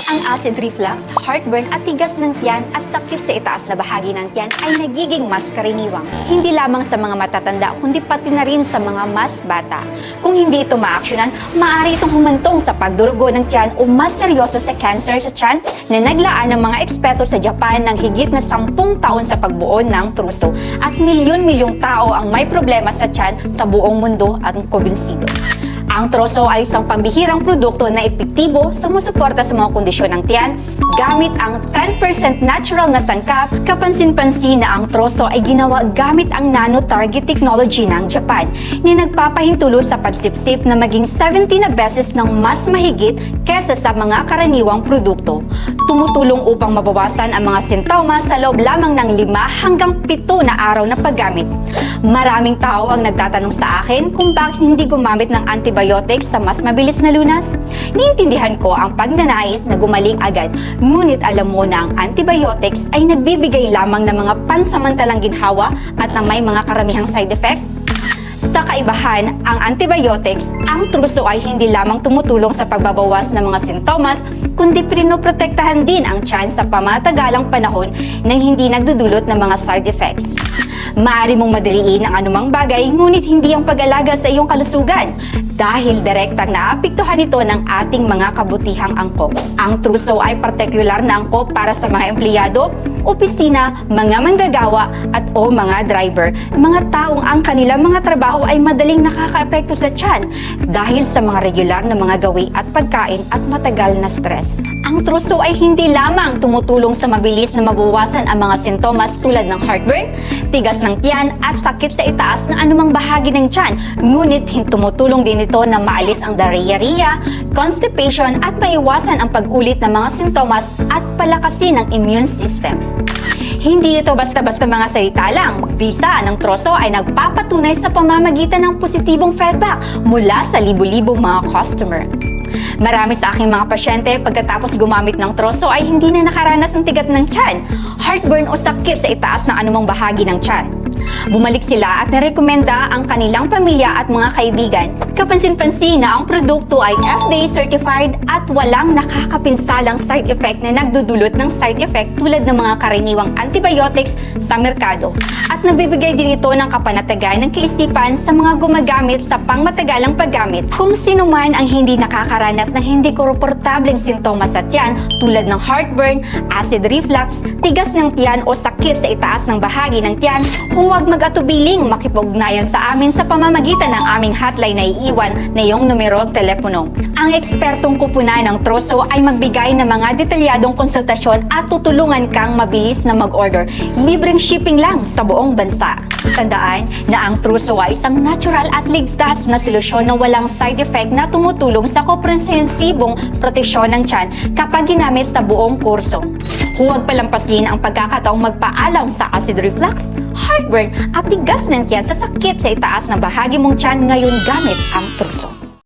Ang acid reflux, heartburn at tigas ng tiyan at sakit sa itaas na bahagi ng tiyan ay nagiging mas karaniwang. Hindi lamang sa mga matatanda kundi pati na rin sa mga mas bata. Kung hindi ito maaksyonan, maaari itong humantong sa pagdurugo ng tiyan o mas seryoso sa cancer sa tiyan na naglaan ng mga eksperto sa Japan ng higit na 10 taon sa pagbuo ng truso at milyon-milyong tao ang may problema sa tiyan sa buong mundo at kumbinsido. Ang troso ay isang pambihirang produkto na epektibo sumusuporta sa mga kondisyon ng tiyan gamit ang 10% natural na sangkap. Kapansin-pansin na ang troso ay ginawa gamit ang nano-target technology ng Japan na nagpapahintulo sa pagsipsip na maging 70 na beses ng mas mahigit kesa sa mga karaniwang produkto. Tumutulong upang mabawasan ang mga sintomas sa loob lamang ng 5 hanggang 7 na araw na paggamit. Maraming tao ang nagtatanong sa akin kung bakit hindi gumamit ng antibiotics sa mas mabilis na lunas. Niintindihan ko ang pagnanais na gumaling agad, ngunit alam mo na ang antibiotics ay nagbibigay lamang ng mga pansamantalang ginhawa at na may mga karamihang side effect. Sa kaibahan, ang antibiotics, ang truso ay hindi lamang tumutulong sa pagbabawas ng mga sintomas, kundi pinoprotektahan din ang tiyan sa pamatagalang panahon nang hindi nagdudulot ng mga side effects. Maaari mong madaliin ang anumang bagay, ngunit hindi ang pag-alaga sa iyong kalusugan dahil direktang naapektuhan ito ng ating mga kabutihang angkop. Ang truso ay partikular na angkop para sa mga empleyado, opisina, mga manggagawa at o mga driver. Mga taong ang kanilang mga trabaho ay madaling nakakaapekto sa tiyan dahil sa mga regular na mga gawi at pagkain at matagal na stress. Ang truso ay hindi lamang tumutulong sa mabilis na mabawasan ang mga sintomas tulad ng heartburn, tigas ng tiyan at sakit sa itaas na anumang bahagi ng tiyan, ngunit tumutulong din ito na maalis ang diarrhea, constipation at maiwasan ang pag-ulit ng mga sintomas at palakasin ang immune system. Hindi ito basta-basta mga salita lang. Bisa ng troso ay nagpapatunay sa pamamagitan ng positibong feedback mula sa libu-libong mga customer. Marami sa aking mga pasyente pagkatapos gumamit ng troso ay hindi na nakaranas ng tigat ng tiyan, heartburn o sakit sa itaas ng anumang bahagi ng tiyan. Bumalik sila at narekomenda ang kanilang pamilya at mga kaibigan. Kapansin-pansin na ang produkto ay FDA certified at walang nakakapinsalang side effect na nagdudulot ng side effect tulad ng mga karaniwang antibiotics sa merkado. At nagbibigay din ito ng kapanatagan ng kaisipan sa mga gumagamit sa pangmatagalang paggamit. Kung sino man ang hindi nakakaranas ng hindi komportableng sintomas sa tiyan tulad ng heartburn, acid reflux, tigas ng tiyan o sakit sa itaas ng bahagi ng tiyan, huwag mag-atubiling makipag-ugnayan sa amin sa pamamagitan ng aming hotline na iiwan na iyong numero telepono. Ang ekspertong kupunan ng troso ay magbigay ng mga detalyadong konsultasyon at tutulungan kang mabilis na mag-order. Libreng shipping lang sa buong bansa. Tandaan na ang truso ay isang natural at ligtas na solusyon na walang side effect na tumutulong sa komprehensibong proteksyon ng tiyan kapag ginamit sa buong kurso. Huwag palampasin ang pagkakataong magpaalam sa acid reflux, heartburn at tigas ng tiyan sa sakit sa itaas na bahagi mong tiyan ngayon gamit ang truso.